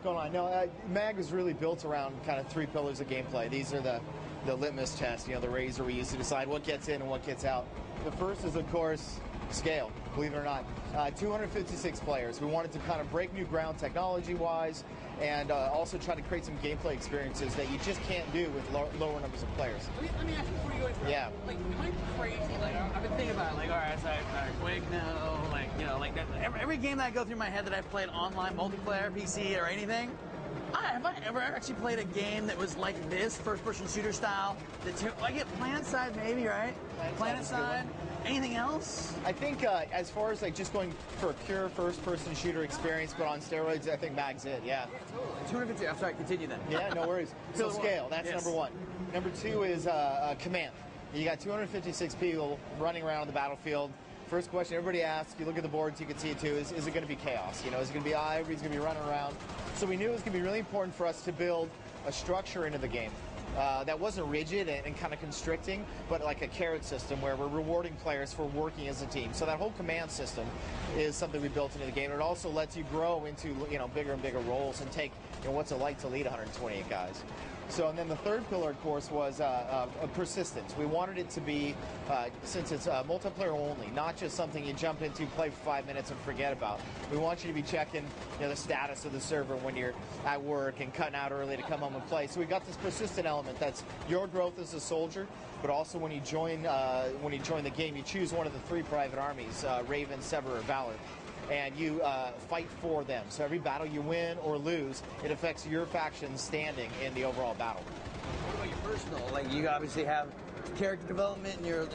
going on? No, MAG was really built around kind of 3 pillars of gameplay. These are the litmus tests, the razor we use to decide what gets in and what gets out. The first is, of course, scale, believe it or not. 256 players. We wanted to kind of break new ground technology-wise and also try to create some gameplay experiences that you just can't do with lower numbers of players. Let me ask you before you go into Yeah. Like, am I crazy? Like, I've been thinking about it. Like, all right, so I Quake now. Like, like that. Every game that I go through my head that I've played online, multiplayer, PC, or anything, have I ever actually played a game that was like this, first-person shooter style? I get PlanetSide, maybe, right? PlanetSide. Anything else? I think as far as like just going for a pure first-person shooter experience, but on steroids, I think MAG's it. Yeah. 250. I'm sorry. Continue then. Yeah, no worries. So scale. That's number 1. Number 2 is command. You got 256 people running around on the battlefield. First question everybody asks, you look at the boards, you can see it too, is it going to be chaos? Is it going to be everybody's going to be running around? So we knew it was going to be really important for us to build a structure into the game that wasn't rigid and kind of constricting, but like a carrot system where we're rewarding players for working as a team. So that whole command system is something we built into the game. It also lets you grow into bigger and bigger roles and take what's it like to lead 128 guys. So, and then the third pillar, of course, was persistence. We wanted it to be, since it's multiplayer only, not just something you jump into, play for 5 minutes, and forget about. We want you to be checking the status of the server when you're at work and cutting out early to come home and play. So we got this persistent element that's your growth as a soldier, but also when you join the game, you choose one of the 3 private armies, Raven, Sever, or Valor. And you fight for them. So every battle you win or lose, it affects your faction's standing in the overall battle. What about your personal? Like, you obviously have character development in your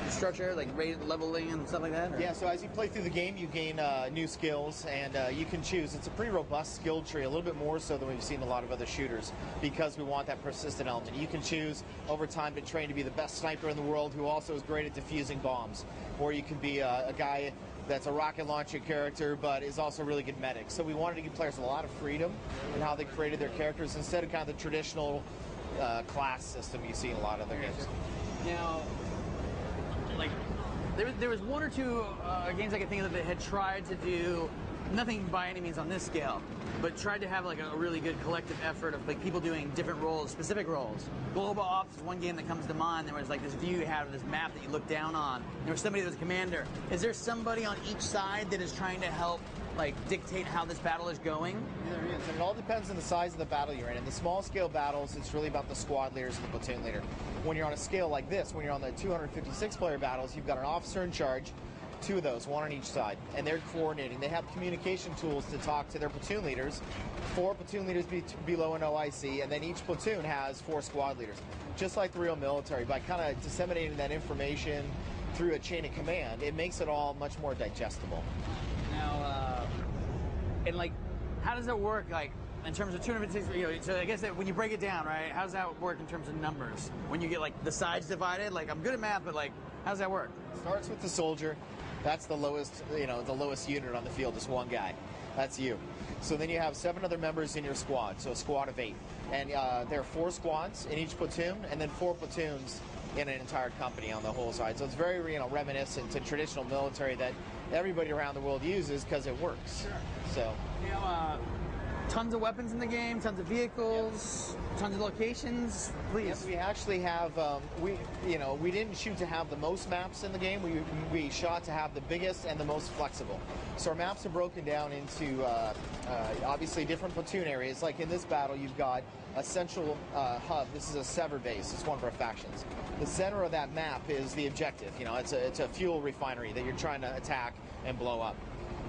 structure, like rate leveling and stuff like that? Or? Yeah, so as you play through the game, you gain new skills, and you can choose. It's a pretty robust skill tree, a little bit more so than we've seen in a lot of other shooters, because we want that persistent element. You can choose over time to train to be the best sniper in the world who also is great at defusing bombs, or you can be a guy that's a rocket launcher character, but is also a really good medic. So we wanted to give players a lot of freedom in how they created their characters instead of kind of the traditional class system you see in a lot of other games. Now, like, there was 1 or 2 games I could think of that had tried to do nothing by any means on this scale, but tried to have like a really good collective effort of like people doing different roles, specific roles. Global Ops is one game that comes to mind. There was like this view you had of this map that you look down on. There was somebody that was a commander. Is there somebody on each side that is trying to help like dictate how this battle is going? There is, and it all depends on the size of the battle you're in. In the small scale battles, it's really about the squad leaders and the platoon leader. When you're on a scale like this, when you're on the 256 player battles, you've got an officer in charge, 2 of those, 1 on each side, and they're coordinating. They have communication tools to talk to their platoon leaders, 4 platoon leaders below an OIC, and then each platoon has 4 squad leaders. Just like the real military, by kind of disseminating that information through a chain of command, it makes it all much more digestible. Now, and like, how does that work? Like, in terms of 256, so I guess that when you break it down, right? How does that work in terms of numbers? When you get like the sides divided, like I'm good at math, but like, how does that work? Starts with the soldier. That's the lowest, the lowest unit on the field is 1 guy. That's you. So then you have 7 other members in your squad, so a squad of 8. And there are 4 squads in each platoon, and then 4 platoons in an entire company on the whole side. So it's very, reminiscent to traditional military that everybody around the world uses because it works. Sure. So. Tons of weapons in the game, tons of vehicles, tons of locations. Please. Yes, we actually have. We didn't shoot to have the most maps in the game. We shot to have the biggest and the most flexible. So our maps are broken down into obviously different platoon areas. Like in this battle, you've got a central hub. This is a Sever base. It's one of our factions. The center of that map is the objective. It's a fuel refinery that you're trying to attack and blow up.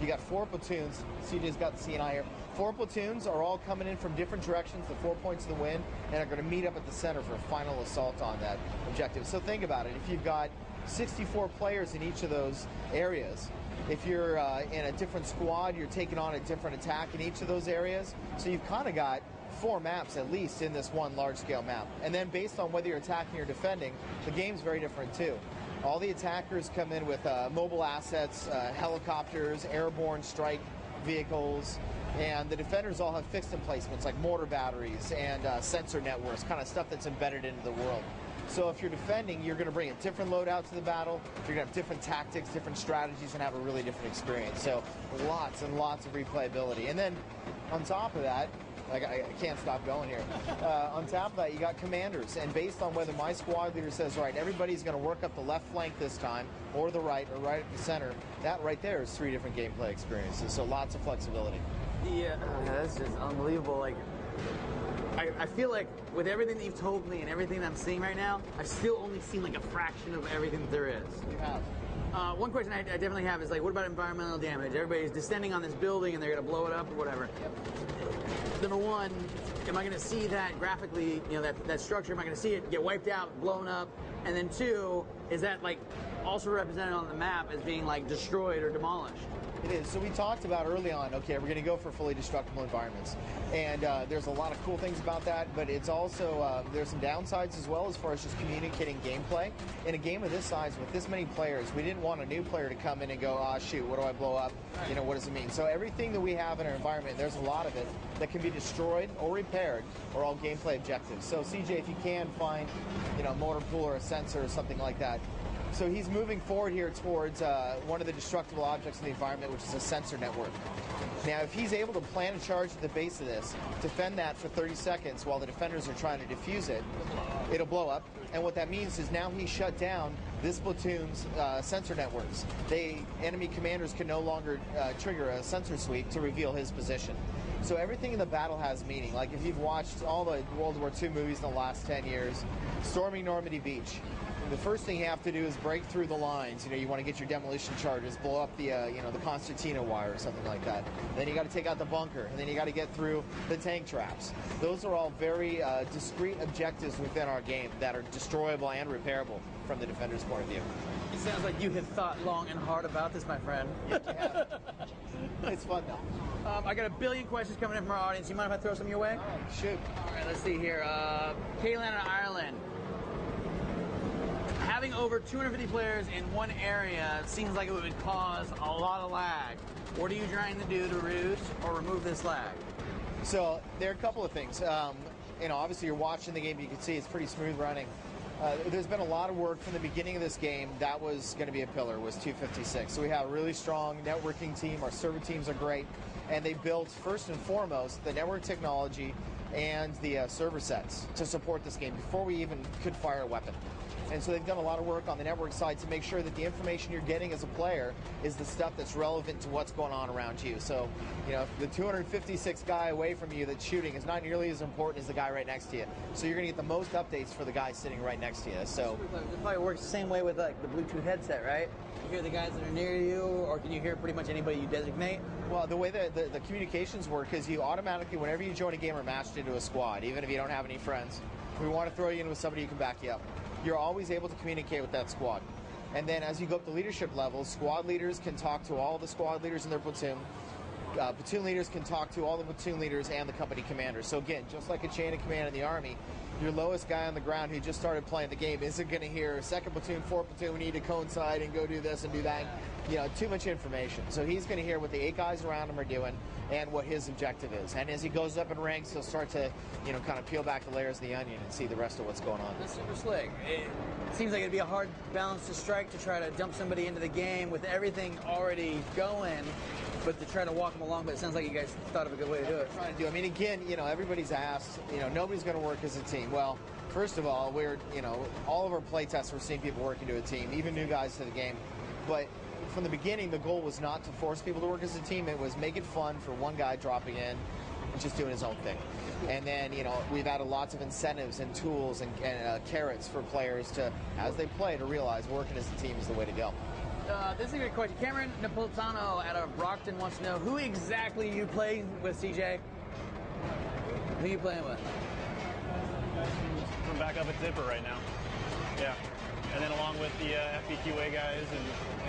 You got 4 platoons. CJ's got the CNI here. 4 platoons are all coming in from different directions, the 4 points of the wind, and are going to meet up at the center for a final assault on that objective. So think about it. If you've got 64 players in each of those areas, if you're in a different squad, you're taking on a different attack in each of those areas. So you've kind of got 4 maps at least in this one large-scale map. And then based on whether you're attacking or defending, the game's very different too. All the attackers come in with mobile assets, helicopters, airborne strike vehicles, and the defenders all have fixed emplacements like mortar batteries and sensor networks, kind of stuff that's embedded into the world. So if you're defending, you're going to bring a different loadout to the battle. You're going to have different tactics, different strategies, and have a really different experience. So lots and lots of replayability. And then on top of that, I can't stop going here. On top of that, you got commanders, and based on whether my squad leader says, right, everybody's going to work up the left flank this time, or the right, or right at the center, that right there is 3 different gameplay experiences. So lots of flexibility. Yeah, that's just unbelievable. Like, I feel like with everything that you've told me and everything that I'm seeing right now, I've still only seen like a fraction of everything that there is. You have. One question I definitely have is like, what about environmental damage? Everybody's descending on this building and they're going to blow it up or whatever. Yep. Number one, am I going to see that graphically, you know, that structure, am I going to see it get wiped out, blown up? And then two, is that like also represented on the map as being like destroyed or demolished? It is. So we talked about early on, okay, we're going to go for fully destructible environments. And there's a lot of cool things about that, but it's also, there's some downsides as well as far as just communicating gameplay. In a game of this size, with this many players, we didn't want a new player to come in and go, ah, shoot, what do I blow up? You know, what does it mean? So everything that we have in our environment, there's a lot of it that can be destroyed or repaired, or all gameplay objectives. So CJ, if you can find, you know, a motor pool or a sensor or something like that. So he's moving forward here towards one of the destructible objects in the environment, which is a sensor network. Now, if he's able to plant a charge at the base of this, defend that for 30 seconds while the defenders are trying to defuse it, it'll blow up. And what that means is now he shut down this platoon's sensor networks. Enemy commanders can no longer trigger a sensor sweep to reveal his position. So everything in the battle has meaning. Like if you've watched all the World War II movies in the last 10 years, storming Normandy Beach, the first thing you have to do is break through the lines. You know, you want to get your demolition charges, blow up the, the Concertina wire or something like that. Then you got to take out the bunker, and then you got to get through the tank traps. Those are all very discrete objectives within our game that are destroyable and repairable from the defender's point of view. It sounds like you have thought long and hard about this, my friend. Yeah. It's fun though. I got a billion questions coming in from our audience. You mind if I throw some your way? Shoot. All right, let's see here. Kaylan in Ireland. Having over 250 players in one area seems like it would cause a lot of lag. What are you trying to do to reduce or remove this lag? So there are a couple of things. Obviously you're watching the game, you can see it's pretty smooth running. There's been a lot of work from the beginning of this game. That was going to be a pillar, was 256. So we have a really strong networking team. Our server teams are great. And they built, first and foremost, the network technology and the server sets to support this game before we even could fire a weapon. And so they've done a lot of work on the network side to make sure that the information you're getting as a player is the stuff that's relevant to what's going on around you. So, if the 256 guy away from you that's shooting is not nearly as important as the guy right next to you. So you're going to get the most updates for the guy sitting right next to you. So it probably works the same way with like the Bluetooth headset, right? You hear the guys that are near you, or can you hear pretty much anybody you designate? Well, the way that the communications work is you automatically, whenever you join a game, are matched into a squad, even if you don't have any friends. We want to throw you in with somebody who can back you up. You're always able to communicate with that squad. And then as you go up the leadership levels, squad leaders can talk to all the squad leaders in their platoon. Platoon leaders can talk to all the platoon leaders and the company commanders. So again, just like a chain of command in the Army, your lowest guy on the ground who just started playing the game isn't going to hear 2nd platoon, 4th platoon, we need to coincide and go do this and do that. Too much information. So he's going to hear what the 8 guys around him are doing and what his objective is. And as he goes up in ranks, he'll start to, kind of peel back the layers of the onion and see the rest of what's going on. That's super slick. It seems like it'd be a hard balance to strike to try to dump somebody into the game with everything already going, but to try to walk them along. But it sounds like you guys thought of a good way to do it. Trying to do. I mean, again, everybody's asked, nobody's going to work as a team. Well, first of all, all of our play tests, we're seeing people working to a team, even new guys to the game. But from the beginning, the goal was not to force people to work as a team. It was make it fun for one guy dropping in and just doing his own thing. And then, we've added lots of incentives and tools and carrots for players to, as they play, to realize working as a team is the way to go. This is a good question. Cameron Napolitano out of Brockton wants to know who exactly you play with, CJ? Who are you playing with? From back up at Zipper right now. Yeah. And then along with the FPQA guys and